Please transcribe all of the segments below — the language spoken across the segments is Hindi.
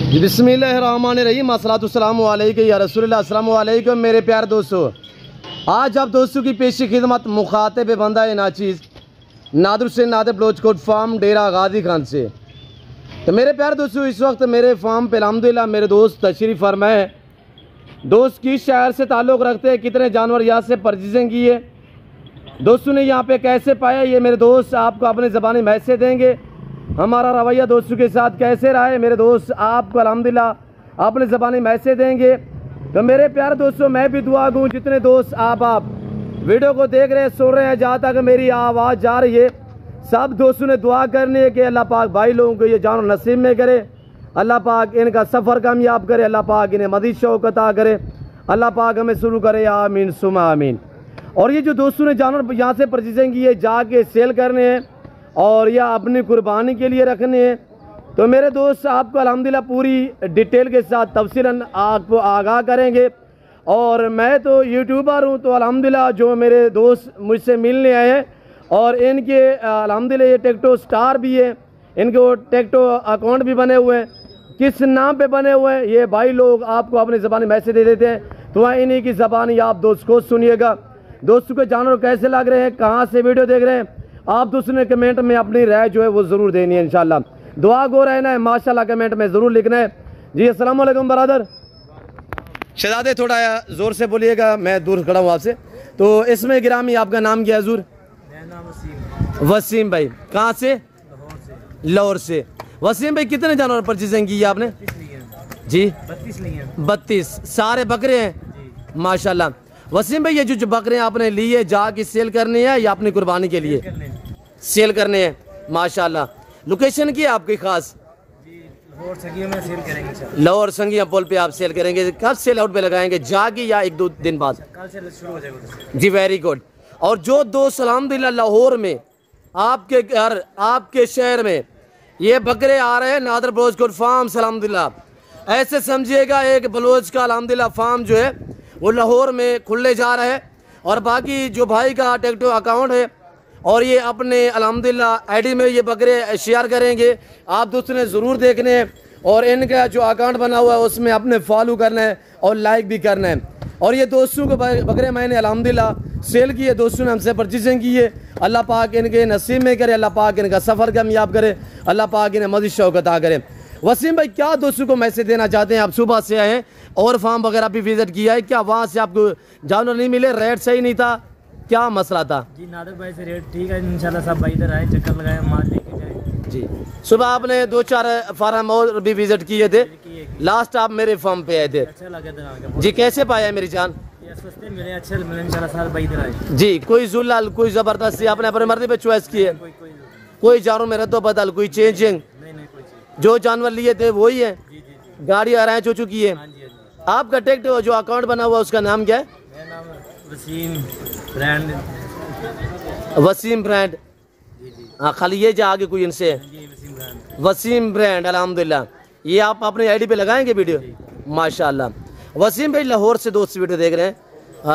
बिस्मिल्लाहिर्रहमानिर्रहीम अस्सलातुस्सलामु अलैका या रसूलल्लाह। अस्सलामु अलैकुम मेरे प्यारे दोस्तों, आज आप दोस्तों की पेशी खिदमत मुखातिब बंदा नाचीज़ नादर से नादर बलोचकोट फार्म डेरा गाजी खान से। तो मेरे प्यारे दोस्तों, इस वक्त मेरे फार्म पे अल्हम्दुलिल्लाह मेरे दोस्त तशरीफ़ फरमाए हैं। दोस्त किस शहर से ताल्लुक़ रखते हैं, कितने जानवर यहाँ से परचेजिंग की है, दोस्तों ने यहाँ पे कैसे पाया, ये मेरे दोस्त आपको अपनी ज़बानी मैसेज देंगे। हमारा रवैया दोस्तों के साथ कैसे रहा है मेरे दोस्त आपको अल्हम्दुलिल्लाह अपनी ज़बानी मैसेज देंगे। तो मेरे प्यारे दोस्तों, मैं भी दुआ दूँ जितने दोस्त आप वीडियो को देख रहे हैं, सुन रहे हैं, जहाँ तक मेरी आवाज़ जा रही है, सब दोस्तों ने दुआ करनी है कि अल्लाह पाक भाई लोगों को ये जानवर नसीब में करे, अल्लाह पाक इनका सफ़र कामयाब करे, अल्लाह पाक इन्हें मज़ीद शौक़ अता करे, अल्लाह पाक हमें शुरू करे, आमीन सुमा आमीन। और ये जो दोस्तों ने जानवर यहाँ से परचेजिंग की है, जाके सेल करने हैं और या अपनी कुर्बानी के लिए रखने हैं, तो मेरे दोस्त आपको अल्हम्दुलिल्लाह पूरी डिटेल के साथ तफसीलन आपको आगाह करेंगे। और मैं तो यूट्यूबर हूँ, तो अल्हम्दुलिल्लाह जो मेरे दोस्त मुझसे मिलने आए हैं और इनके अल्हम्दुलिल्लाह ये टिकटो स्टार भी है, इनके वो टिकटो अकाउंट भी बने हुए हैं। किस नाम पे बने हुए हैं ये भाई लोग आपको अपनी ज़बानी मैसेज दे देते हैं, तो इन्हीं की ज़बानी आप दोस्त को सुनिएगा। दोस्तों के जानवर कैसे लग रहे हैं, कहाँ से वीडियो देख रहे हैं, आप दोस्तों ने कमेंट में अपनी राय जो है वो ज़रूर देनी है। इंशाल्लाह दुआ गो रहना है, माशाल्लाह कमेंट में ज़रूर लिखना है जी। अस्सलाम वालेकुम बरादर। शहजादे थोड़ा ज़ोर से बोलिएगा, मैं दूर खड़ा हूँ आपसे। तो इसमें गिरामी आपका नाम क्या है हजूर? वसीम भाई। कहाँ से? लाहौर से। वसीम भाई कितने जानवर परचेजिंग की है आपने? जी 32 सारे बकरे हैं माशाल्लाह। वसीम भाई ये जो बकरे आपने लिए जाके सेल करनी है या अपनी कुर्बानी के लिए? सेल करने हैं माशाल्लाह। लोकेशन की है आपकी खास? लाहौर संगिया में सेल करेंगे। लाहौर संगिया पुल पे आप सेल करेंगे। कब सेल आउट पे लगाएंगे, जाके या एक दो दिन बाद? कल से शुरू हो जाएगा जी। Very good. और जो दोस्त अल्हम्दुलिल्लाह लाहौर में आपके घर आपके शहर में ये बकरे आ रहे हैं नादर बलोचकोट फार्म से, अल्हम्दुलिल्लाह ऐसे समझिएगा एक बलोच का अल्हम्दुलिल्लाह फार्म जो है वो लाहौर में खुलने जा रहा है। और बाकी जो भाई का टिकटो अकाउंट है और ये अपने अल्हम्दुलिल्लाह आईडी में ये बकरे शेयर करेंगे, आप दोस्तों ने ज़रूर देखने हैं। और इनका जो अकाउंट बना हुआ है उसमें अपने फॉलो करना है और लाइक भी करना है। और ये दोस्तों को बकरे मैंने अल्हम्दुलिल्लाह सेल किए, दोस्तों ने हमसे परचेजिंग की है, अल्लाह पाक इनके नसीब में करे, अल्लाह पाक इनका सफ़र कामयाब करे, अल्लाह पाक इन्हें मज़ीद शौक़ अता करे। वसीम भाई क्या दोस्तों को मैसेज देना चाहते हैं? आप सुबह से आए हैं और फार्म वगैरह भी विजिट किया है, क्या वहाँ से आपको जानवर नहीं मिले, रेट सही नहीं था, क्या मसला था? जी नादर भाई से रेट ठीक है इंशाल्लाह, सब भाई इधर आए, चक्कर लगाए, माल लेके जाए जी। सुबह आपने 2-4 फार्म और भी विजिट किए थे, लास्ट आप मेरे फार्म पे आए थे, अच्छा लगा था जी। कैसे पाया मेरी जान? सस्ते मिले, अच्छे मिले इंशाल्लाह, सारे भाई इधर आए जी। कोई जुल्लाल कोई ज़बरदस्ती आपने अपने मर्जी पे चॉइस की है? कोई जानवर में रद्दो बदल, कोई चेंजिंग? जो जानवर लिए थे वही है, गाड़ी आ रहा है जो चुकी है। आपका टिकट जो अकाउंट बना हुआ उसका नाम क्या है? मेरा नाम वसीम ब्रांड। हाँ खाली ये जा आगे कोई इनसे वसीम ब्रांड अल्हम्दुलिल्लाह। ये आप अपने आईडी पे लगाएंगे वीडियो माशाल्लाह। वसीम भाई लाहौर से दोस्त वीडियो देख रहे हैं,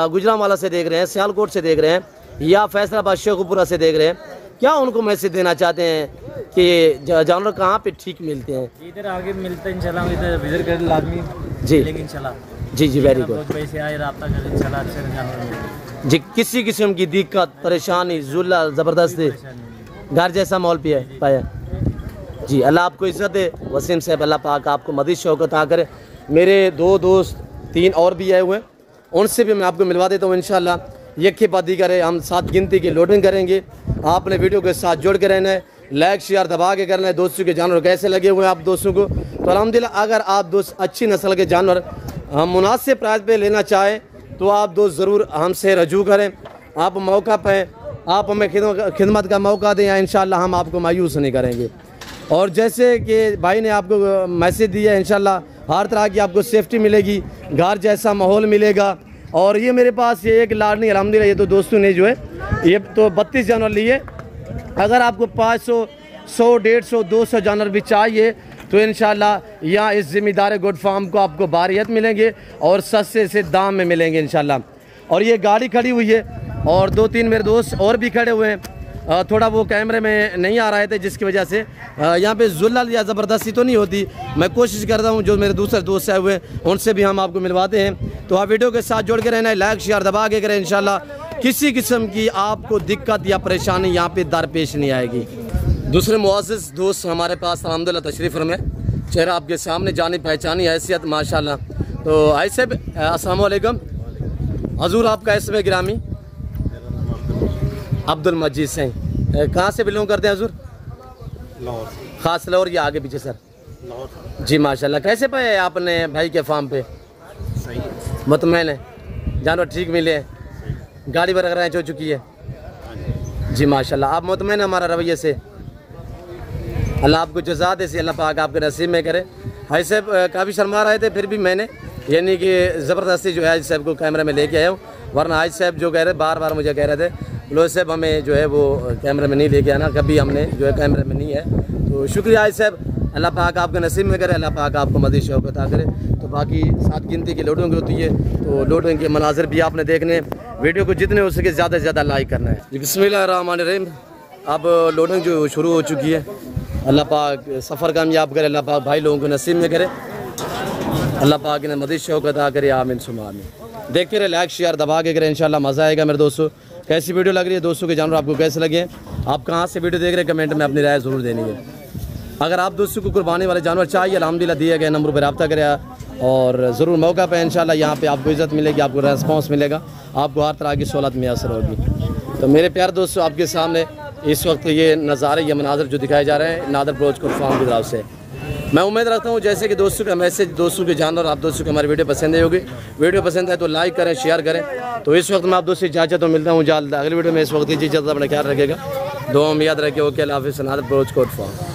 गुजरांवाला से देख रहे हैं, सियालकोट से देख रहे हैं या फैसलाबाद शेखुपुरा से देख रहे हैं, क्या उनको मैसेज देना चाहते हैं कि जानवर कहाँ पे ठीक मिलते हैं? इधर आगे मिलते हैं इंशाल्लाह, इधर विजिट कर लाजमी जी इंशाल्लाह जी। जी वेरी गुड जी। किसी किस्म की दिक्कत परेशानी जुल्ला ज़बरदस्ती घर जैसा माहौल पे है पाया जी। अल्लाह आपको इज़्ज़त दे वसीम साहब, अल्लाह पाक आपको मज़ीद शौक़ अता करे। मेरे 2 दोस्त 3 और भी आए हुए हैं, उनसे भी मैं आपको मिलवा देता हूँ इंशाल्लाह। यक्के पाती करे, हम 7 गिनती की लोडिंग करेंगे, आपने वीडियो के साथ जुड़ के रहना है, लाइक शेयर दबा के करना है। दोस्तों के जानवर कैसे लगे हुए हैं आप दोस्तों को, तो अल्हम्दुलिल्लाह अगर आप दोस्त अच्छी नस्ल के जानवर हम मुनासिब प्राइस पे लेना चाहें तो आप दोस्त ज़रूर हमसे रजू करें। आप मौका पे आप हमें खिदमत का मौका दें, इंशाल्लाह हम आपको मायूस नहीं करेंगे। और जैसे कि भाई ने आपको मैसेज दिया है, इंशाल्लाह हर तरह की आपको सेफ्टी मिलेगी, घर जैसा माहौल मिलेगा। और ये मेरे पास ये एक लाडनी अल्हम्दुलिल्लाह, ये तो दोस्तों ने जो है ये तो 32 जानवर लिए। अगर आपको 500, 100, 150, 200 जानवर भी चाहिए तो इंशाल्लाह यहाँ इस ज़िम्मेदार गुड फार्म को आपको बारियत मिलेंगे और सस्ते से दाम में मिलेंगे इंशाल्लाह। और ये गाड़ी खड़ी हुई है और 2-3 मेरे दोस्त और भी खड़े हुए हैं, थोड़ा वो कैमरे में नहीं आ रहे थे, जिसकी वजह से यहाँ पे जुल्लल या ज़बरदस्ती तो नहीं होती। मैं कोशिश करता हूँ जो मेरे दूसरे दोस्त आए हुए उनसे भी हम आपको मिलवाते हैं। तो आप वीडियो के साथ जुड़ के रहना है, लाइक शेयर दबा के करें। इंशाल्लाह किसी किस्म की आपको दिक्कत या परेशानी यहाँ पे दरपेश नहीं आएगी। दूसरे मुअज़्ज़िज़ दोस्त हमारे पास अल्हम्दुलिल्लाह तशरीफ़ फरमाए, चेहरा आपके सामने, जानी पहचानी हैसियत माशाल्लाह। तो ऐसे अस्सलाम वालेकुम हजूर, आपका इसमें गिरामी? अब्दुल मजीद से। कहाँ से बिलोंग करते हैं हजूर? लाहौर। ख़ास लाहौर या आगे पीछे सर? लाहौर। जी माशाल्लाह। कैसे पाए आपने भाई के फार्म पे? सही है। मुतमैन है, जानवर ठीक मिले हैं, गाड़ी वगैरह हो चुकी है? जी माशाल्लाह। आप मुतमैन है हमारा रवैये से? अल्लाह आपको जज़ा दे, अल्लाह पाक आपके नसीब में करे। भाई साहब काफ़ी शर्मा रहे थे, फिर भी मैंने यानी कि ज़बरदस्ती जो है हाजी साहब को कैमरे में लेके आया हूँ, वरना हाजी साहब जो कह रहे बार बार मुझे कह रहे थे लो साहब हमें जो है वो कैमरे में नहीं लेके आना, कभी हमने जो है कैमरे में नहीं है। तो शुक्रिया हाजी साहब, अल्लाह पाक आपके नसीब में करे, अल्लाह पाक आपको मज़ीद शौक़ अता करे। तो बाकी 7 गिनती की लोडिंग होती है, तो लोडिंग के मनाज़िर भी आपने देखने, वीडियो को जितने हो सके ज़्यादा से ज़्यादा लाइक करना है। बिस्मिल्लाहिर्रहमानिर्रहीम। अब लोडिंग जो शुरू हो चुकी है, अल्लाह पाक सफ़र कामयाब करे, अल्लाह पाक भाई लोगों को नसीब में करे, अल्लाह पाक ने मज़ीद शौक़ अता करे, आमीन सुम्मा आमीन। देखते रहे, लाइक शेयर दबा के करें, इंशाल्लाह मज़ा आएगा मेरे दोस्तों। कैसी वीडियो लग रही है दोस्तों के जानवर आपको कैसे लगे, आप कहाँ से वीडियो देख रहे हैं, कमेंट में अपनी राय ज़रूर देनी है। अगर आप दोस्तों को कुर्बानी वाले जानवर चाहिए, अल्हम्दुलिल्लाह दिए गए नंबर पर रब्ता करें और ज़रूर मौका पे इंशाल्लाह यहाँ पे आपको इज़्ज़त मिलेगी, आपको रेस्पॉन्स मिलेगा, आपको हर तरह की सहूलत मैसर होगी। तो मेरे प्यारे दोस्तों, आपके सामने इस वक्त ये नज़ारे, ये मनाज़र जो दिखाए जा रहे हैं नादर ब्रोच को फार्म की तरफ से, मैं उम्मीद रखता हूँ जैसे कि दोस्तों का मैसेज, दोस्तों के जानवर, आप दोस्तों को हमारी वीडियो पसंद आई होगी। वीडियो पसंद है तो लाइक करें, शेयर करें। तो इस वक्त मैं आप दोस्तों इजाज़त मिलता हूँ जल्द अगली वीडियो में। इस वक्त इजाज़त अपना ख्याल रखेगा, दुआ में याद रखिए। ओके, अल्लाह हाफ़िज़। नादर ब्रोच कोट फार्म।